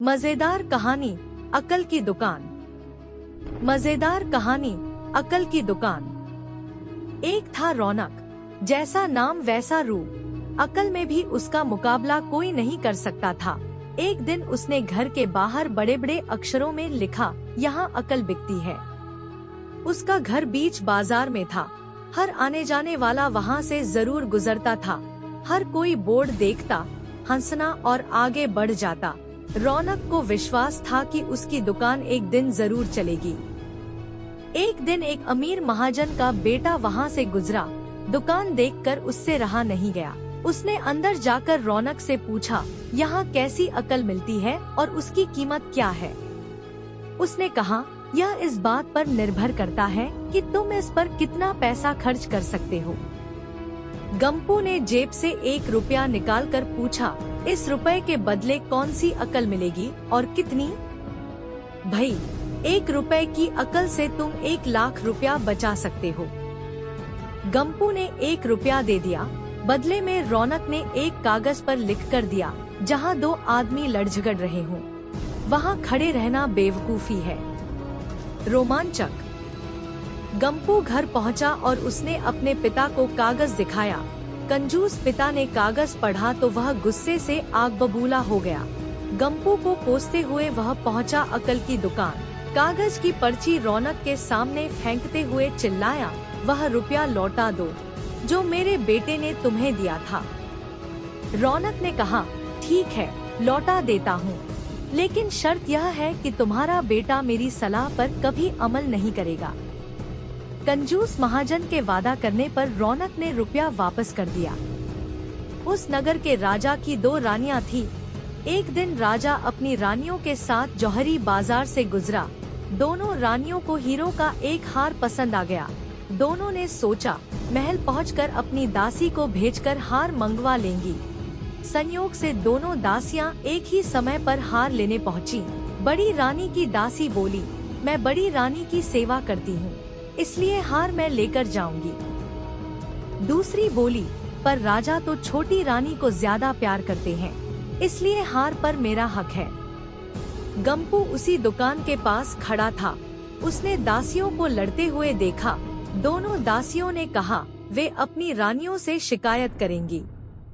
मजेदार कहानी अकल की दुकान। मजेदार कहानी अकल की दुकान। एक था रौनक, जैसा नाम वैसा रूप। अकल में भी उसका मुकाबला कोई नहीं कर सकता था। एक दिन उसने घर के बाहर बड़े बड़े अक्षरों में लिखा, यहाँ अकल बिकती है। उसका घर बीच बाजार में था। हर आने जाने वाला वहाँ से जरूर गुजरता था। हर कोई बोर्ड देखता, हंसना और आगे बढ़ जाता। रौनक को विश्वास था कि उसकी दुकान एक दिन जरूर चलेगी। एक दिन एक अमीर महाजन का बेटा वहाँ से गुजरा। दुकान देखकर उससे रहा नहीं गया। उसने अंदर जाकर रौनक से पूछा, यहाँ कैसी अकल मिलती है और उसकी कीमत क्या है? उसने कहा, यह इस बात पर निर्भर करता है कि तुम इस पर कितना पैसा खर्च कर सकते हो। गंपू ने जेब से 1 रुपया निकालकर पूछा, इस रुपए के बदले कौन सी अकल मिलेगी और कितनी? भाई, 1 रुपए की अकल से तुम 1 लाख रुपया बचा सकते हो। गंपू ने 1 रुपया दे दिया। बदले में रौनक ने एक कागज पर लिख कर दिया, जहाँ 2 आदमी लड़ झगड़ रहे हों, वहाँ खड़े रहना बेवकूफी है। रोमांचक। गंपू घर पहुँचा और उसने अपने पिता को कागज दिखाया। कंजूस पिता ने कागज पढ़ा तो वह गुस्से से आग बबूला हो गया। गंपू को कोसते हुए वह पहुंचा अकल की दुकान। कागज की पर्ची रौनक के सामने फेंकते हुए चिल्लाया, वह रुपया लौटा दो जो मेरे बेटे ने तुम्हें दिया था। रौनक ने कहा, ठीक है, लौटा देता हूँ, लेकिन शर्त यह है कि तुम्हारा बेटा मेरी सलाह पर कभी अमल नहीं करेगा। कंजूस महाजन के वादा करने पर रौनक ने रुपया वापस कर दिया। उस नगर के राजा की 2 रानियां थी। एक दिन राजा अपनी रानियों के साथ जौहरी बाजार से गुजरा। दोनों रानियों को हीरो का एक हार पसंद आ गया। दोनों ने सोचा, महल पहुंचकर अपनी दासी को भेजकर हार मंगवा लेंगी। संयोग से दोनों दासियां एक ही समय पर हार लेने पहुंची। बड़ी रानी की दासी बोली, मैं बड़ी रानी की सेवा करती हूँ, इसलिए हार मैं लेकर जाऊंगी। दूसरी बोली, पर राजा तो छोटी रानी को ज्यादा प्यार करते हैं, इसलिए हार पर मेरा हक है। गंपू उसी दुकान के पास खड़ा था। उसने दासियों को लड़ते हुए देखा। दोनों दासियों ने कहा, वे अपनी रानियों से शिकायत करेंगी।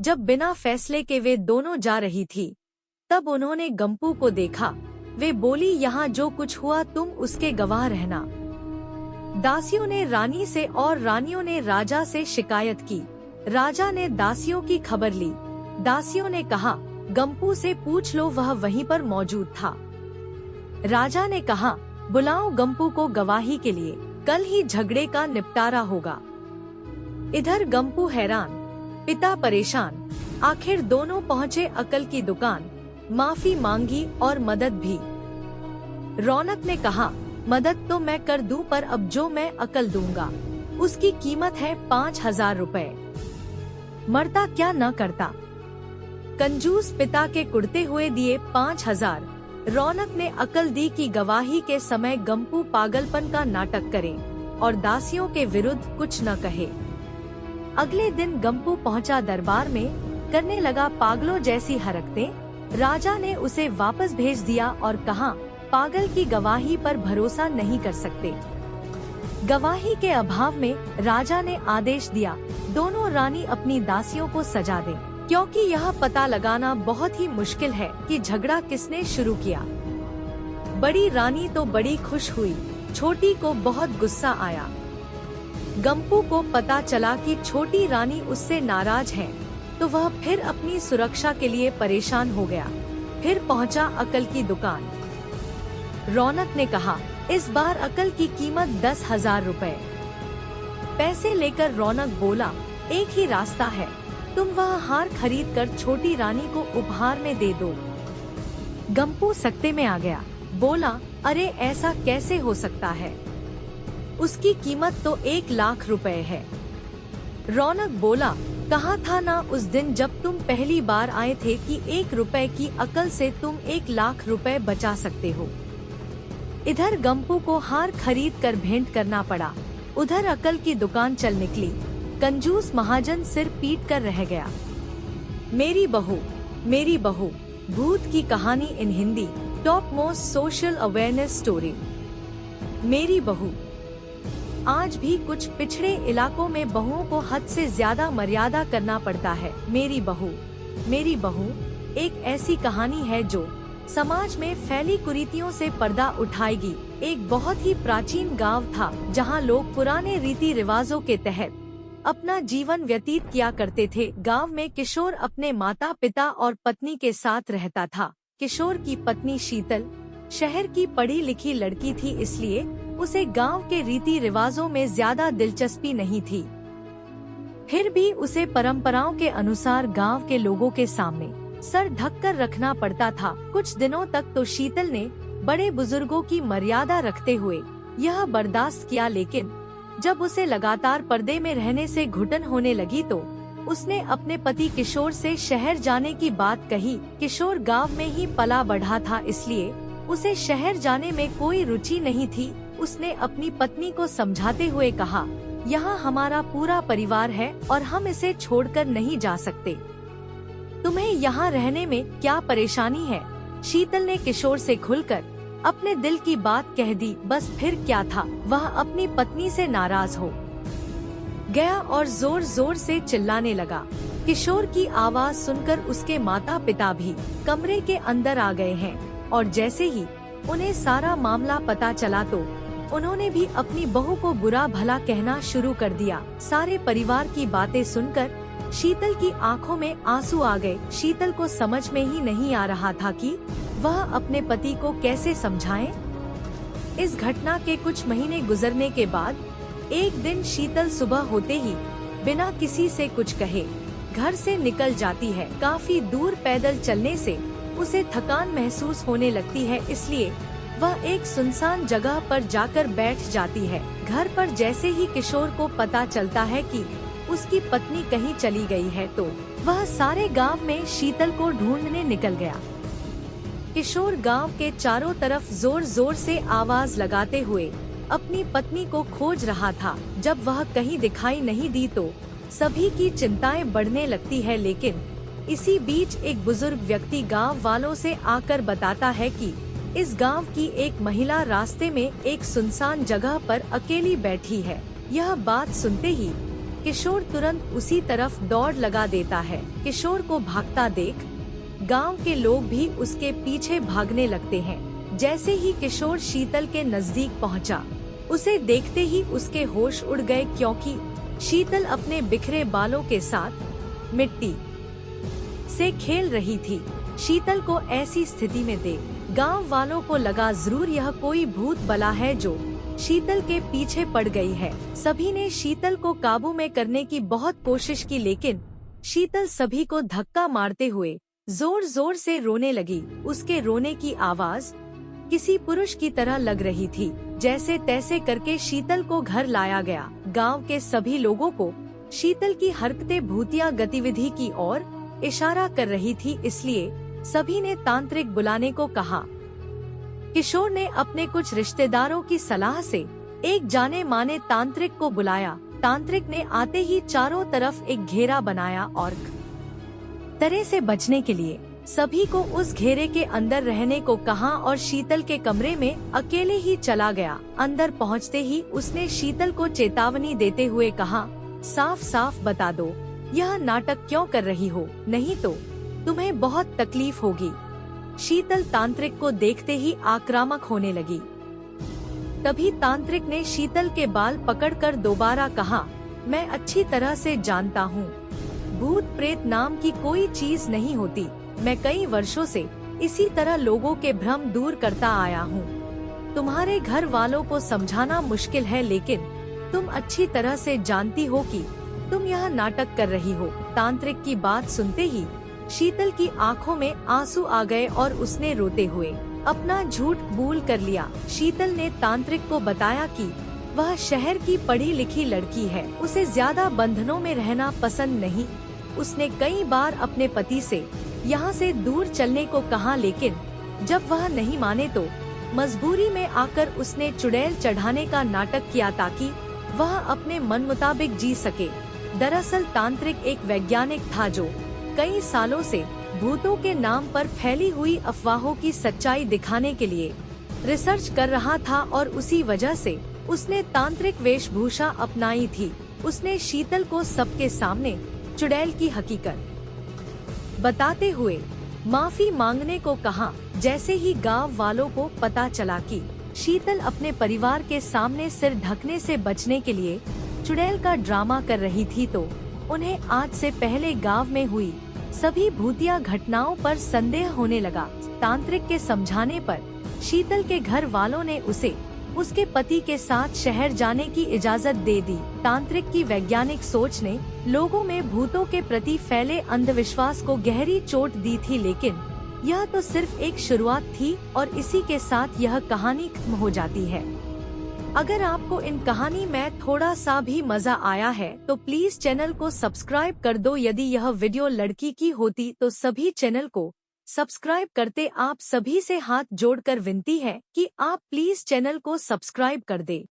जब बिना फैसले के वे दोनों जा रही थी, तब उन्होंने गंपू को देखा। वे बोली, यहाँ जो कुछ हुआ तुम उसके गवाह रहना। दासियों ने रानी से और रानियों ने राजा से शिकायत की। राजा ने दासियों की खबर ली। दासियों ने कहा, गंपू से पूछ लो, वह वहीं पर मौजूद था। राजा ने कहा, बुलाओ गंपू को गवाही के लिए, कल ही झगड़े का निपटारा होगा। इधर गंपू हैरान, पिता परेशान। आखिर दोनों पहुँचे अकल की दुकान। माफी मांगी और मदद भी। रौनक ने कहा, मदद तो मैं कर दूं, पर अब जो मैं अकल दूंगा उसकी कीमत है 5000 रुपए। मरता क्या न करता। कंजूस पिता के कुड़ते हुए दिए 5000। रौनक ने अकल दी कि गवाही के समय गंपू पागलपन का नाटक करे और दासियों के विरुद्ध कुछ न कहे। अगले दिन गंपू पहुंचा दरबार में, करने लगा पागलों जैसी हरकतें। राजा ने उसे वापस भेज दिया और कहा, पागल की गवाही पर भरोसा नहीं कर सकते। गवाही के अभाव में राजा ने आदेश दिया, दोनों रानी अपनी दासियों को सजा दें, क्योंकि यह पता लगाना बहुत ही मुश्किल है कि झगड़ा किसने शुरू किया। बड़ी रानी तो बड़ी खुश हुई, छोटी को बहुत गुस्सा आया। गंपू को पता चला कि छोटी रानी उससे नाराज है, तो वह फिर अपनी सुरक्षा के लिए परेशान हो गया। फिर पहुंचा अकल की दुकान। रौनक ने कहा, इस बार अकल की कीमत 10,000 रुपए। पैसे लेकर रौनक बोला, एक ही रास्ता है, तुम वह हार खरीद कर छोटी रानी को उपहार में दे दो। गंपू सकते में आ गया, बोला, अरे ऐसा कैसे हो सकता है, उसकी कीमत तो 1 लाख रुपए है। रौनक बोला, कहा था ना उस दिन जब तुम पहली बार आए थे कि 1 रुपए की अकल से तुम 1 लाख रुपए बचा सकते हो। इधर गंपू को हार खरीद कर भेंट करना पड़ा, उधर अकल की दुकान चल निकली। कंजूस महाजन सिर पीट कर रह गया। मेरी बहू, मेरी बहू, भूत की कहानी in Hindi, top most social awareness story. मेरी बहू। आज भी कुछ पिछड़े इलाकों में बहुओं को हद से ज्यादा मर्यादा करना पड़ता है। मेरी बहू एक ऐसी कहानी है जो समाज में फैली कुरीतियों से पर्दा उठाएगी। एक बहुत ही प्राचीन गांव था जहां लोग पुराने रीति रिवाजों के तहत अपना जीवन व्यतीत किया करते थे। गांव में किशोर अपने माता पिता और पत्नी के साथ रहता था। किशोर की पत्नी शीतल शहर की पढ़ी लिखी लड़की थी, इसलिए उसे गांव के रीति रिवाजों में ज्यादा दिलचस्पी नहीं थी। फिर भी उसे परंपराओं के अनुसार गांव के लोगों के सामने सर ढककर रखना पड़ता था। कुछ दिनों तक तो शीतल ने बड़े बुजुर्गों की मर्यादा रखते हुए यह बर्दाश्त किया, लेकिन जब उसे लगातार पर्दे में रहने से घुटन होने लगी तो उसने अपने पति किशोर से शहर जाने की बात कही। किशोर गांव में ही पला बढ़ा था, इसलिए उसे शहर जाने में कोई रुचि नहीं थी। उसने अपनी पत्नी को समझाते हुए कहा, यहाँ हमारा पूरा परिवार है और हम इसे छोड़कर नहीं जा सकते। तुम्हें यहाँ रहने में क्या परेशानी है? शीतल ने किशोर से खुलकर अपने दिल की बात कह दी। बस फिर क्या था, वह अपनी पत्नी से नाराज हो गया और जोर जोर से चिल्लाने लगा। किशोर की आवाज सुनकर उसके माता पिता भी कमरे के अंदर आ गए हैं और जैसे ही उन्हें सारा मामला पता चला तो उन्होंने भी अपनी बहू को बुरा भला कहना शुरू कर दिया। सारे परिवार की बातें सुनकर शीतल की आंखों में आंसू आ गए। शीतल को समझ में ही नहीं आ रहा था कि वह अपने पति को कैसे समझाए। इस घटना के कुछ महीने गुजरने के बाद एक दिन शीतल सुबह होते ही बिना किसी से कुछ कहे घर से निकल जाती है। काफी दूर पैदल चलने से उसे थकान महसूस होने लगती है, इसलिए वह एक सुनसान जगह पर जाकर बैठ जाती है। घर पर जैसे ही किशोर को पता चलता है कि उसकी पत्नी कहीं चली गई है तो वह सारे गांव में शीतल को ढूंढने निकल गया। किशोर गांव के चारों तरफ जोर जोर से आवाज लगाते हुए अपनी पत्नी को खोज रहा था। जब वह कहीं दिखाई नहीं दी तो सभी की चिंताएं बढ़ने लगती है, लेकिन इसी बीच एक बुजुर्ग व्यक्ति गांव वालों से आकर बताता है कि इस गांव की एक महिला रास्ते में एक सुनसान जगह पर अकेली बैठी है। यह बात सुनते ही किशोर तुरंत उसी तरफ दौड़ लगा देता है। किशोर को भागता देख गांव के लोग भी उसके पीछे भागने लगते हैं। जैसे ही किशोर शीतल के नजदीक पहुंचा, उसे देखते ही उसके होश उड़ गए, क्योंकि शीतल अपने बिखरे बालों के साथ मिट्टी से खेल रही थी। शीतल को ऐसी स्थिति में देख गांव वालों को लगा जरूर यह कोई भूत बला है जो शीतल के पीछे पड़ गई है। सभी ने शीतल को काबू में करने की बहुत कोशिश की, लेकिन शीतल सभी को धक्का मारते हुए जोर जोर से रोने लगी। उसके रोने की आवाज किसी पुरुष की तरह लग रही थी। जैसे तैसे करके शीतल को घर लाया गया। गांव के सभी लोगों को शीतल की हरकतें भूतिया गतिविधि की ओर इशारा कर रही थी, इसलिए सभी ने तांत्रिक बुलाने को कहा। किशोर ने अपने कुछ रिश्तेदारों की सलाह से एक जाने माने तांत्रिक को बुलाया। तांत्रिक ने आते ही चारों तरफ एक घेरा बनाया और तरह से बचने के लिए सभी को उस घेरे के अंदर रहने को कहा और शीतल के कमरे में अकेले ही चला गया। अंदर पहुंचते ही उसने शीतल को चेतावनी देते हुए कहा, साफ साफ बता दो यह नाटक क्यों कर रही हो, नहीं तो तुम्हें बहुत तकलीफ होगी। शीतल तांत्रिक को देखते ही आक्रामक होने लगी। तभी तांत्रिक ने शीतल के बाल पकड़कर दोबारा कहा, मैं अच्छी तरह से जानता हूँ, भूत प्रेत नाम की कोई चीज नहीं होती। मैं कई वर्षों से इसी तरह लोगों के भ्रम दूर करता आया हूँ। तुम्हारे घर वालों को समझाना मुश्किल है, लेकिन तुम अच्छी तरह से जानती हो कि तुम यह नाटक कर रही हो। तांत्रिक की बात सुनते ही शीतल की आंखों में आंसू आ गए और उसने रोते हुए अपना झूठ भूल कर लिया। शीतल ने तांत्रिक को बताया कि वह शहर की पढ़ी लिखी लड़की है, उसे ज्यादा बंधनों में रहना पसंद नहीं। उसने कई बार अपने पति से यहाँ से दूर चलने को कहा, लेकिन जब वह नहीं माने तो मजबूरी में आकर उसने चुड़ैल चढ़ाने का नाटक किया ताकि वह अपने मन मुताबिक जी सके। दरअसल तांत्रिक एक वैज्ञानिक था जो कई सालों से भूतों के नाम पर फैली हुई अफवाहों की सच्चाई दिखाने के लिए रिसर्च कर रहा था और उसी वजह से उसने तांत्रिक वेशभूषा अपनाई थी। उसने शीतल को सबके सामने चुड़ैल की हकीकत बताते हुए माफी मांगने को कहा। जैसे ही गांव वालों को पता चला कि शीतल अपने परिवार के सामने सिर ढकने से बचने के लिए चुड़ैल का ड्रामा कर रही थी, तो उन्हें आज से पहले गांव में हुई सभी भूतिया घटनाओं पर संदेह होने लगा। तांत्रिक के समझाने पर शीतल के घर वालों ने उसे उसके पति के साथ शहर जाने की इजाजत दे दी। तांत्रिक की वैज्ञानिक सोच ने लोगों में भूतों के प्रति फैले अंधविश्वास को गहरी चोट दी थी, लेकिन यह तो सिर्फ एक शुरुआत थी और इसी के साथ यह कहानी खत्म हो जाती है। अगर आपको इन कहानी में थोड़ा सा भी मजा आया है तो प्लीज चैनल को सब्सक्राइब कर दो। यदि यह वीडियो लड़की की होती तो सभी चैनल को सब्सक्राइब करते। आप सभी से हाथ जोड़कर विनती है कि आप प्लीज चैनल को सब्सक्राइब कर दे।